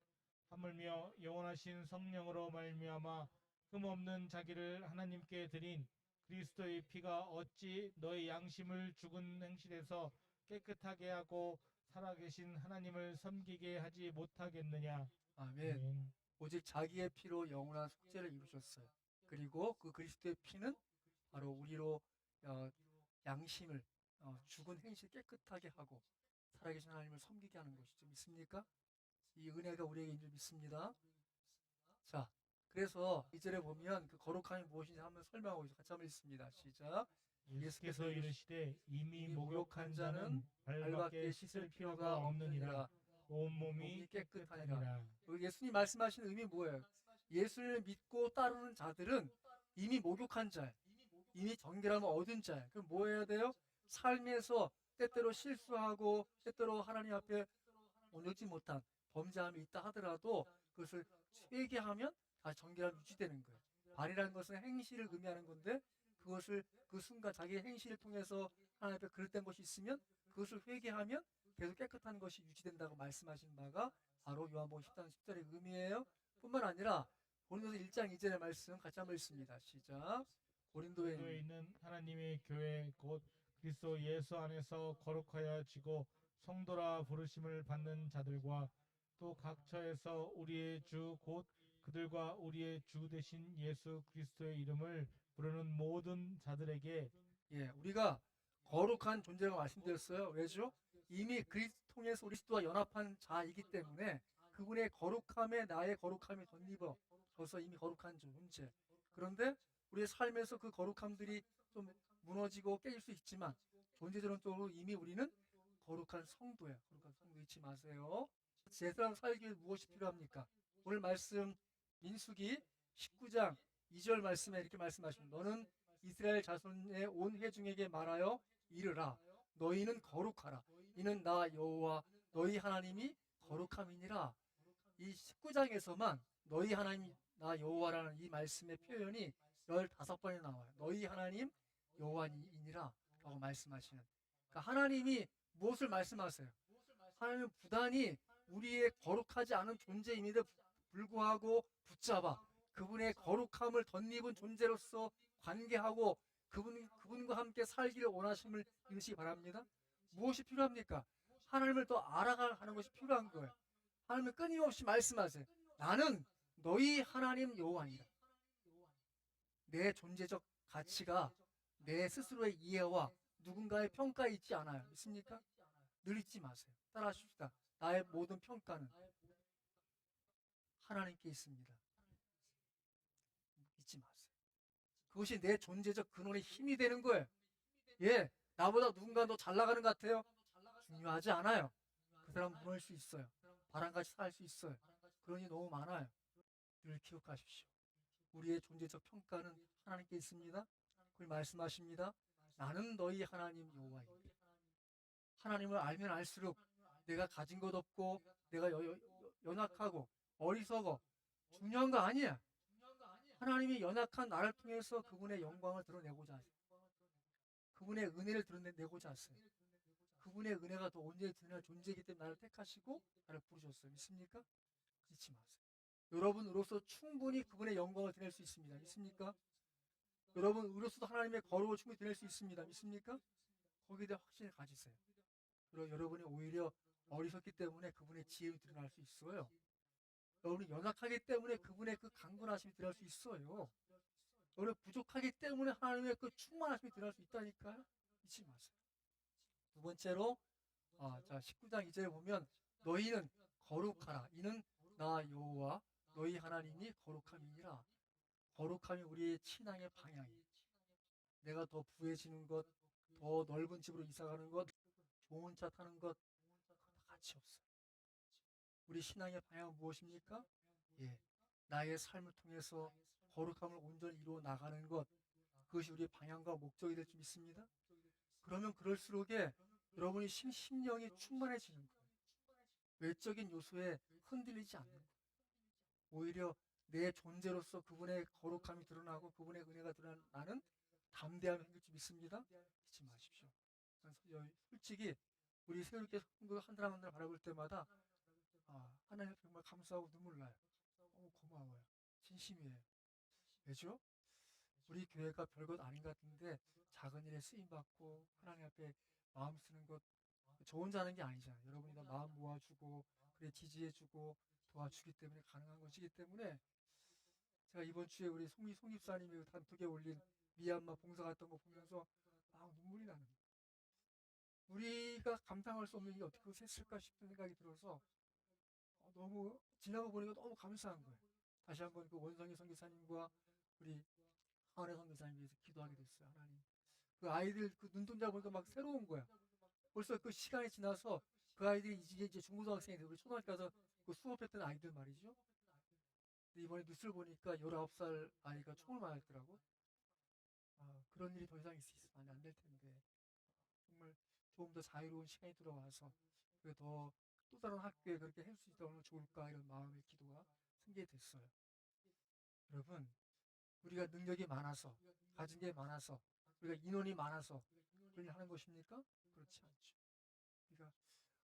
하물며 영원하신 성령으로 말미암아 흠없는 자기를 하나님께 드린 그리스도의 피가 어찌 너희 양심을 죽은 행실에서 깨끗하게 하고 살아계신 하나님을 섬기게 하지 못하겠느냐. 아멘. 아멘. 오직 자기의 피로 영원한 속죄를 이루셨어요. 그리고 그 그리스도의 피는 바로 우리로 양심을 죽은 행실 깨끗하게 하고 살아계신 하나님을 섬기게 하는 것이죠. 믿습니까? 이 은혜가 우리에게 있는 줄 믿습니다. 자, 그래서 이절에 보면 그 거룩함이 무엇인지 한번 설명하고 있어요. 같이 한번 읽습니다. 시작. 예수께서 이르시되 이미 목욕한 자는 발밖에 씻을 필요가 없느니라. 온몸이 깨끗하니라. 예수님 말씀하시는 의미 뭐예요? 예수를 믿고 따르는 자들은 이미 목욕한 자예요. 이미 정결함을 얻은 자예요. 그럼 뭐 해야 돼요? 삶에서 때때로 실수하고 때때로 하나님 앞에 온전치 못한 범죄함이 있다 하더라도 그것을 회개하면 다시 정결함이 유지되는 거예요. 발이라는 것은 행실을 의미하는 건데 그것을 그 순간 자기의 행실을 통해서 하나님 앞에 그릇된 것이 있으면 그것을 회개하면 계속 깨끗한 것이 유지된다고 말씀하신 바가 바로 요한복음 10장 10절의 의미예요. 뿐만 아니라 고린도서 1장 2절의 말씀 같이 한번 읽습니다. 시작. 고린도에 고린도에 있는 하나님의 교회 곧 그리스도 예수 안에서 거룩하여지고 성도라 부르심을 받는 자들과 또 각처에서 우리의 주 곧 그들과 우리의 주 되신 예수 그리스도의 이름을 부르는 모든 자들에게 예, 우리가 거룩한 존재라고 말씀드렸어요. 왜죠? 이미 그리스도 통해서 그리스도와 연합한 자이기 때문에 그분의 거룩함에 나의 거룩함이 덧입어져서 이미 거룩한 존재. 그런데 우리의 삶에서 그 거룩함들이 좀 무너지고 깨질 수 있지만 존재적으로 이미 우리는 거룩한 성도예요. 거룩한 성도 잊지 마세요. 제사장 살기 위해 무엇이 필요합니까? 오늘 말씀 민수기 19장 2절 말씀에 이렇게 말씀하십니다. 너는 이스라엘 자손의 온 회중에게 말하여 이르라. 너희는 거룩하라. 이는 나 여호와 너희 하나님이 거룩함이니라. 이 19장에서만 너희 하나님 나 여호와라는 이 말씀의 표현이 15번이 나와요. 너희 하나님 여호와이니라 라고 말씀하시는. 그러니까 하나님이 무엇을 말씀하세요? 하나님은 부단히 우리의 거룩하지 않은 존재임에도 불구하고 붙잡아 그분의 거룩함을 덧입은 존재로서 관계하고 그분과 함께 살기를 원하심을 믿으시기 바랍니다. 무엇이 필요합니까? 하나님을 더 알아가는 것이 필요한 거예요. 하나님은 끊임없이 말씀하세요. 나는 너희 하나님 여호와니라. 내 존재적 가치가 내 스스로의 이해와 누군가의 평가에 있지 않아요. 믿습니까? 늘 잊지 마세요. 따라하십시다. 나의 모든 평가는 하나님께 있습니다. 잊지 마세요. 그것이 내 존재적 근원의 힘이 되는 거예요. 예, 나보다 누군가 더 잘 나가는 것 같아요? 중요하지 않아요. 그 사람 무너질 수 있어요. 바람같이 살 수 있어요. 그런 일이 너무 많아요. 늘 기억하십시오. 우리의 존재적 평가는 하나님께 있습니다. 그걸 말씀하십니다. 나는 너희 하나님 여호와이다. 하나님을 알면 알수록 내가 가진 것 없고 내가 연약하고 어리석어 중요한 거 아니야. 하나님이 연약한 나를 통해서 그분의 영광을 드러내고자 하세요. 그분의 은혜를 드러내고자 하세요. 그분의 은혜가 더 온전히 드러날 존재이기 때문에 나를 택하시고 나를 부르셨어요. 믿습니까? 잊지 마세요. 여러분으로서 충분히 그분의 영광을 드릴 수 있습니다. 믿습니까? 여러분으로서도 하나님의 거룩을 충분히 드릴 수 있습니다. 믿습니까? 거기에 대한 확신을 가지세요. 그리고 여러분이 오히려 어리석기 때문에 그분의 지혜를 드러날 수 있어요. 여러분이 연약하기 때문에 그분의 그 강건하심이 드러날 수 있어요. 여러분 부족하기 때문에 하나님의 그 충만하심이 드러날 수 있다니까요. 잊지 마세요. 두 번째로 자 19장 2절에 보면 너희는 거룩하라. 이는 나 여호와 너희 하나님이 거룩함이니라. 거룩함이 우리의 신앙의 방향이에요. 내가 더 부해지는 것, 더 넓은 집으로 이사가는 것, 좋은 차 타는 것, 다 가치 없어요. 우리 신앙의 방향은 무엇입니까? 예, 나의 삶을 통해서 거룩함을 온전히 이루어 나가는 것, 그것이 우리의 방향과 목적이 될 줄 믿습니다. 그러면 그럴수록에 여러분이 심령이 충만해지는 거예요. 외적인 요소에 흔들리지 않는 거예요. 오히려 내 존재로서 그분의 거룩함이 드러나고 그분의 은혜가 드러나는 담대함이 생길 줄 믿습니다. 잊지 마십시오. 솔직히 우리 새롭게 성도 한 사람 한 사람 바라볼 때마다 하나님 정말 감사하고 눈물 나요. 너무 고마워요. 진심이에요. 왜죠? 우리 교회가 별것 아닌 것 같은데 작은 일에 쓰임받고 하나님 앞에 마음 쓰는 것 저 혼자 하는 게 아니잖아요. 여러분이 다 마음 모아주고 그래 지지해주고 도와주기 때문에 가능한 것이기 때문에 제가 이번 주에 우리 송집사님이 단톡에 올린 미얀마 봉사 갔던 거 보면서 눈물이 나는 거예요. 우리가 감당할 수 없는 일이 어떻게 했을까 싶은 생각이 들어서 너무 지나고 보니까 너무 감사한 거예요. 다시 한번 그 원성희 선교사님과 우리 하은혜 선교사님 위해서 기도하게 됐어요. 하나님 그 아이들 그 눈동자 보니까 막 새로운 거야. 벌써 그 시간이 지나서 그 아이들이 이제 중고등학생이 되고 초등학교 가서 그 수업했던 아이들 말이죠. 근데 이번에 뉴스를 보니까 19살 아이가 총을 맞았더라고. 그런 일이 더 이상 있으면 안 될 텐데 정말 좀 더 자유로운 시간이 들어와서 또 다른 학교에 그렇게 할 수 있다면 좋을까 이런 마음의 기도가 생기게 됐어요. 여러분, 우리가 능력이 많아서, 가진 게 많아서, 우리가 인원이 많아서 그걸 하는 것입니까? 그렇지 않죠. 그러니까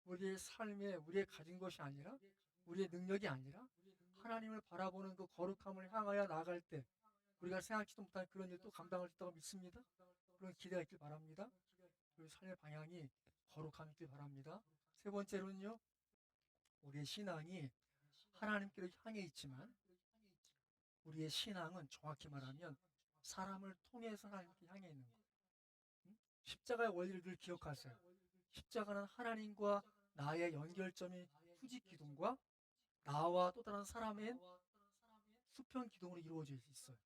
우리의 삶에 우리의 가진 것이 아니라, 우리의 능력이 아니라 하나님을 바라보는 그 거룩함을 향하여 나아갈 때 우리가 생각지도 못한 그런 일도 감당할 수 있다고 믿습니다. 그런 기대가 있길 바랍니다. 우리 삶의 방향이 거룩함이 있길 바랍니다. 세 번째로는요, 우리의 신앙이 하나님께로 향해 있지만 우리의 신앙은 정확히 말하면 사람을 통해서 하나님께 향해 있는 거예요. 십자가의 원리를 늘 기억하세요. 십자가는 하나님과 나의 연결점이 후지 기둥과 나와 또 다른 사람의 수평 기둥으로 이루어져 있어요.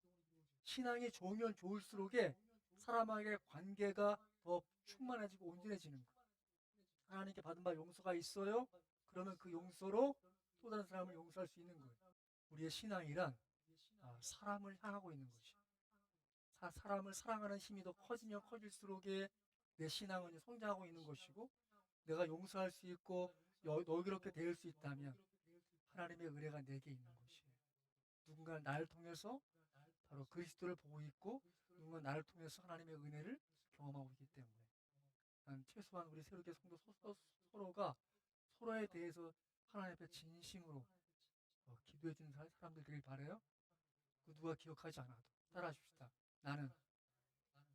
신앙이 좋으면 좋을수록에 사람에게 관계가 더 충만해지고 온전해지는 거예요. 하나님께 받은 바 용서가 있어요. 그러면 그 용서로 또 다른 사람을 용서할 수 있는 거예요. 우리의 신앙이란 사람을 향하고 있는 것이. 사람을 사랑하는 힘이 더 커지면 커질수록에 내 신앙은 성장하고 있는 것이고, 내가 용서할 수 있고 너그럽게 대할 수 있다면 하나님의 은혜가 내게 있는 것이에요. 누군가 나를 통해서 바로 그리스도를 보고 있고, 누군가 나를 통해서 하나님의 은혜를 경험하고 있기 때문에 최소한 우리 새롭게 성도 서로가 서로에 대해서 하나님 앞에 진심으로 기도해 주는 사람들 되길 바라요. 그 누가 기억하지 않아도 따라하십시다. 나는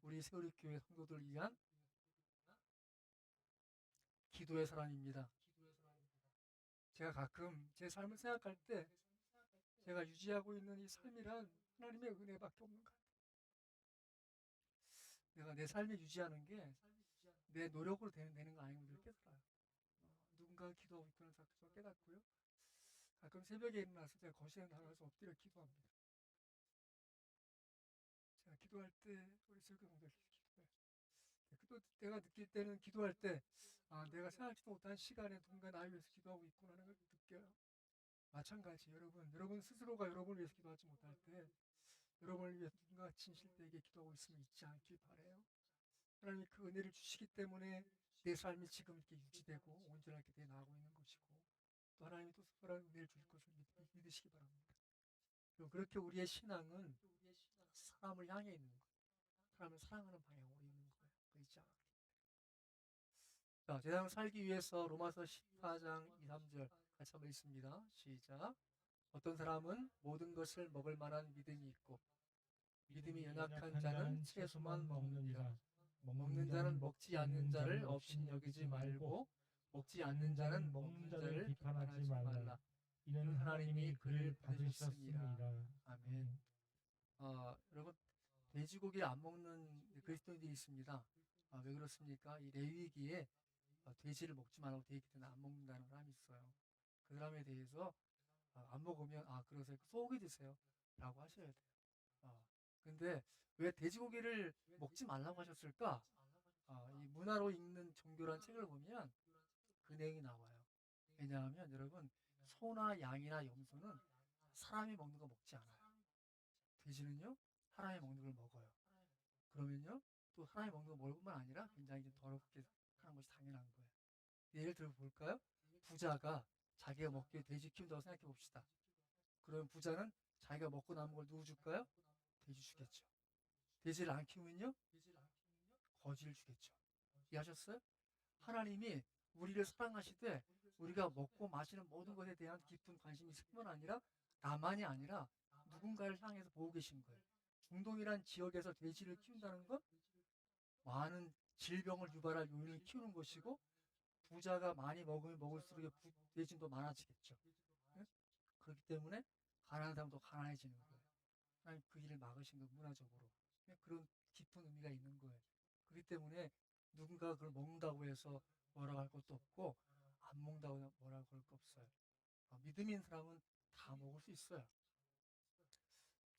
우리 세우리 교회 성도들 위한 기도의 사람입니다. 제가 가끔 제 삶을 생각할 때 제가 유지하고 있는 이 삶이란 하나님의 은혜밖에 없는 것 같아요. 내가 내 삶을 유지하는 게 내 노력으로 되는 거 아닌 걸 깨달아요. 누군가 기도하고 있구나 저 깨닫고요. 가끔 새벽에 일어나서 제가 거실에 나가서 엎드려 기도합니다. 제가 기도할 때 우리 세우리 성도들 기도해요. 내가 느낄 때는 기도할 때 내가 생각지도 못한 시간에 누군가 나를 위해서 기도하고 있구나 하는 걸 느껴요. 마찬가지 여러분 스스로가 여러분을 위해서 기도하지 못할 때 여러분을 위해서 누군가 진실되게 기도하고 있으면 잊지 않길 바라요. 하나님이 그 은혜를 주시기 때문에 내 삶이 지금 이렇게 유지되고 온전하게 돼 나가고 있는 것이고, 또 하나님이 또 특별한 은혜를 주실 것을 믿으시기 바랍니다. 그렇게 우리의 신앙은 사람을 향해 있는 거예요. 사람을 사랑하는 방향으로 있는 거예요. 잊지 않게. 자, 세상을 살기 위해서 로마서 14장 2, 3절 같이 한번 읽습니다. 시작. 어떤 사람은 모든 것을 먹을 만한 믿음이 있고 믿음이 연약한 자는 채소만 먹느니라. 먹는 자는 먹지 않는 자를 없인 여기지 말고 먹지 않는 자는 먹는 자를 비판하지 말라. 이는 하나님이 그를 받으셨습니다. 아멘. 여러분, 돼지고기를 안 먹는 그리스도인들이 있습니다. 왜 그렇습니까? 이 레위기에 돼지를 먹지 말라고 되어 있기 때문에 안 먹는다는 사람이 있어요. 그 사람에 대해서 안 먹으면 그러세요. 소고기 드세요 라고 하셔야 돼요. 근데 왜 돼지고기를 먹지 말라고 하셨을까? 이 문화로 읽는 종교란 책을 보면 그 내용이 나와요. 왜냐하면 여러분, 소나 양이나 염소는 사람이 먹는 거 먹지 않아요. 돼지는요, 사람이 먹는 걸 먹어요. 그러면요, 또 사람이 먹는 거 먹을 뿐만 아니라 굉장히 좀 더럽게 하는 것이 당연한 거예요. 예를 들어 볼까요? 부자가 자기가 먹기에 돼지 키운다고 생각해 봅시다. 그러면 부자는 자기가 먹고 남은 걸 누구 줄까요? 돼지 주겠죠. 돼지를 안 키우면요, 거지를 주겠죠. 이해하셨어요? 하나님이 우리를 사랑하시되 우리가 먹고 마시는 모든 것에 대한 깊은 관심이 있을 뿐만 아니라 나만이 아니라 누군가를 향해서 보고 계신 거예요. 중동이란 지역에서 돼지를 키운다는 건 많은 질병을 유발할 요인을 키우는 것이고, 부자가 많이 먹으면 먹을수록 돼지는 더 많아지겠죠. 네? 그렇기 때문에 가난한 사람도 가난해지는 거예요. 하나님 그 일을 막으신 거 문화적으로. 네? 그런 깊은 의미가 있는 거예요. 그렇기 때문에 누군가 그걸 먹는다고 해서 뭐라고 할 것도 없고 안 먹는다고 뭐라고 할 거 없어요. 믿음 있는 사람은 다 먹을 수 있어요.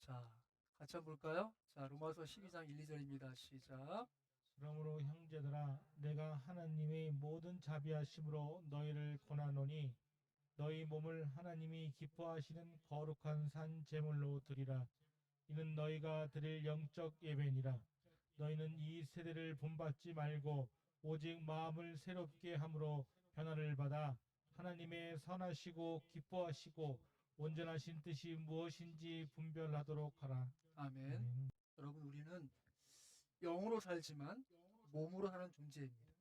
자, 같이 한번 볼까요? 자, 로마서 12장 1, 2절입니다. 시작. 그러므로 형제들아 내가 하나님의 모든 자비하심으로 너희를 권하노니 너희 몸을 하나님이 기뻐하시는 거룩한 산 제물로 드리라. 이는 너희가 드릴 영적 예배니라. 너희는 이 세대를 본받지 말고 오직 마음을 새롭게 함으로 변화를 받아 하나님의 선하시고 기뻐하시고 온전하신 뜻이 무엇인지 분별하도록 하라. 아멘. 아멘. 여러분, 우리는 영으로 살지만 몸으로 사는 존재입니다.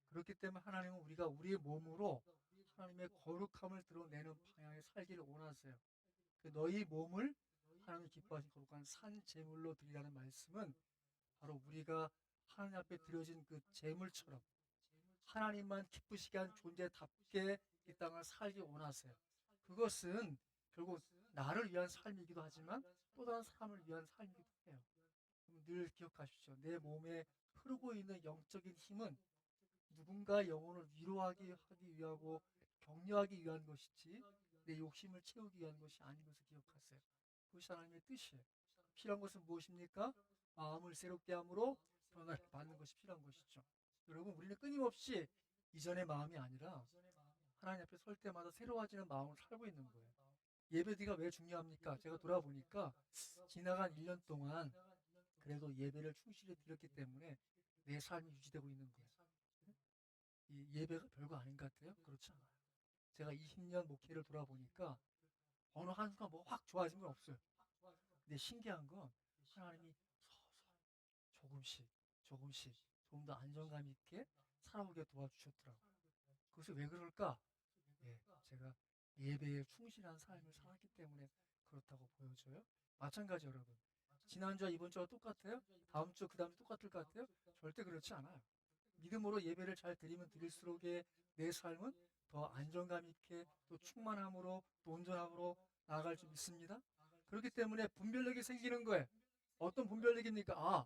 그렇기 때문에 하나님은 우리가 우리의 몸으로 하나님의 거룩함을 드러내는 방향에 살기를 원하세요. 너희 몸을 하나님이 기뻐하신 거룩한 산 제물로 드리라는 말씀은 바로 우리가 하나님 앞에 드려진 그 제물처럼 하나님만 기쁘시게 한 존재답게 이 땅을 살기 원하세요. 그것은 결국 나를 위한 삶이기도 하지만 또 다른 사람을 위한 삶이기도 해요. 늘 기억하십시오. 내 몸에 흐르고 있는 영적인 힘은 누군가 영혼을 위로하기 위하고 격려하기 위한 것이지 내 욕심을 채우기 위한 것이 아닌 것을 기억하세요. 그것이 하나님의 뜻이에요. 필요한 것은 무엇입니까? 마음을 새롭게 함으로 변화를 받는 것이 필요한 것이죠. 여러분, 우리는 끊임없이 이전의 마음이 아니라 하나님 앞에 설 때마다 새로워지는 마음을 살고 있는 거예요. 예배드리가 왜 중요합니까? 제가 돌아보니까 지나간 1년 동안 그래도 예배를 충실히 드렸기 때문에 내 삶이 유지되고 있는 거예요. 이 예배가 별거 아닌 것 같아요? 그렇지 않아요. 제가 20년 목회를 돌아보니까 어느 한순간 뭐 확 좋아진 건 없어요. 근데 신기한 건 하나님이 서서히 조금씩 좀 더 안정감 있게 살아오게 도와주셨더라고요. 그것이 왜 그럴까? 예, 제가 예배에 충실한 삶을 살았기 때문에 그렇다고 보여져요. 마찬가지 여러분. 지난주와 이번 주와 똑같아요? 다음 주, 그 다음 주 똑같을 것 같아요? 절대 그렇지 않아요. 믿음으로 예배를 잘 드리면 드릴수록에 내 삶은 더 안정감 있게 또 충만함으로 또 온전함으로 나아갈 줄 믿습니다. 그렇기 때문에 분별력이 생기는 거예요. 어떤 분별력입니까? 아,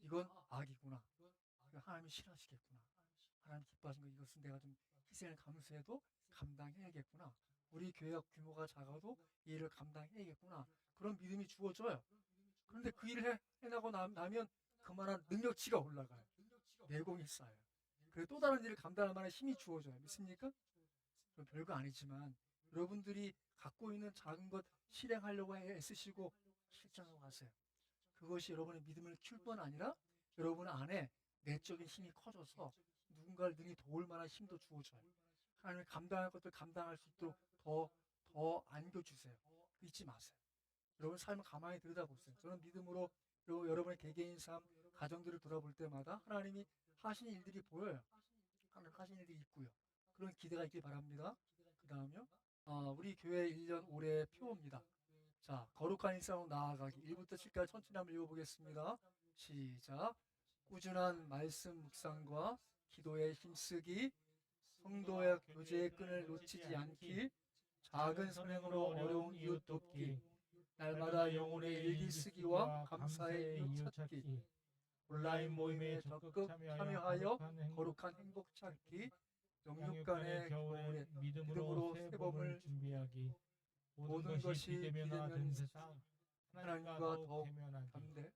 이건 악이구나. 이거 하나님이 싫어하시겠구나. 하나님 기뻐하신 거 이것은 내가 좀 희생을 감수해도 감당해야겠구나. 우리 교회가 규모가 작아도 이 일을 감당해야겠구나. 그런 믿음이 주어져요. 그런데 그 일을 해나고 나면 그만한 능력치가 올라가요. 내공이 쌓여요. 그리고 또 다른 일을 감당할 만한 힘이 주어져요. 믿습니까? 별거 아니지만 여러분들이 갖고 있는 작은 것 실행하려고 애쓰시고 실천하고 가세요. 그것이 여러분의 믿음을 키울 뿐 아니라 여러분 안에 내적인 힘이 커져서 누군가를 능히 도울 만한 힘도 주어져요. 하나님이 감당할 것들 감당할 수 있도록 더 안겨주세요. 잊지 마세요. 여러분 삶을 가만히 들여다보세요. 저는 믿음으로 여러분의 개개인 삶, 가정들을 돌아볼 때마다 하나님이 하신 일들이 보여요. 하나님 하신 일들이 있고요. 그런 기대가 있길 바랍니다. 그 다음요. 우리 교회 1년 올해 표입니다. 자, 거룩한 일상으로 나아가기. 1부터 7까지 천천히 한번 읽어보겠습니다. 시작. 꾸준한 말씀 묵상과 기도에 힘쓰기, 성도의 교제의 끈을 놓치지 않기, 작은 선행으로 어려운 이웃 돕기, 날마다 영혼의 일기 쓰기와 감사의 이유 찾기, 온라인 모임에 적극 참여하여 거룩한 행복 찾기, 영육간의 겨울에 믿음으로 새 봄을 준비하기. 모든 것이 비대면화된 세상 하나님과 더욱 담대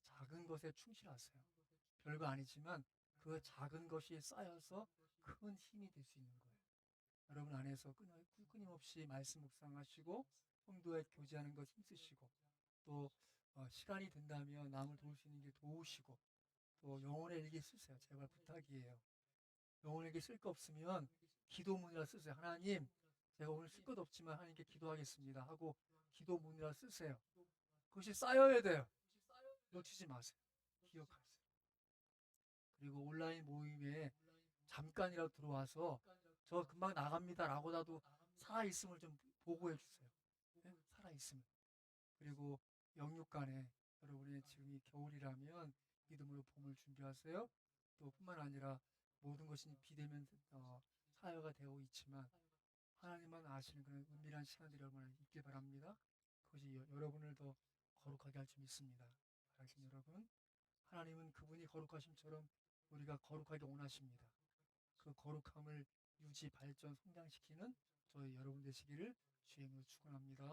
작은 것에 충실하세요. 별거 아니지만 그 작은 것이 쌓여서 큰 힘이 될 수 있는 거예요. 여러분 안에서 끊임없이 말씀 묵상하시고 성도에 교제하는 것 힘쓰시고 또 시간이 된다면 남을 도울 수 있는 게 도우시고 또 영혼의 일기 쓰세요. 제발 부탁이에요. 영혼의 일기 쓸 거 없으면 기도문이라 쓰세요. 하나님, 제가 오늘 쓸 것 없지만 하나님께 기도하겠습니다 하고 기도문이라 쓰세요. 그것이 쌓여야 돼요. 놓치지 마세요. 기억하세요. 그리고 온라인 모임에 잠깐이라도 들어와서 저 금방 나갑니다 라고라도 살아있음을 좀 보고해 주세요. 네? 살아있음을. 그리고 영육간에 여러분의 지금이 겨울이라면 믿음으로 봄을 준비하세요. 또 뿐만 아니라 모든 것이 비대면 사회가 되어 있지만 하나님만 아시는 그런 은밀한 시간들이 얼마나 있길 바랍니다. 그것이 여러분을 더 거룩하게 할 줄 믿습니다. 사랑하는 여러분, 하나님은 그분이 거룩하심처럼 우리가 거룩하게 원하십니다. 그 거룩함을 유지, 발전, 성장시키는 저희 여러분 되시기를 주의 이름으로 축원합니다.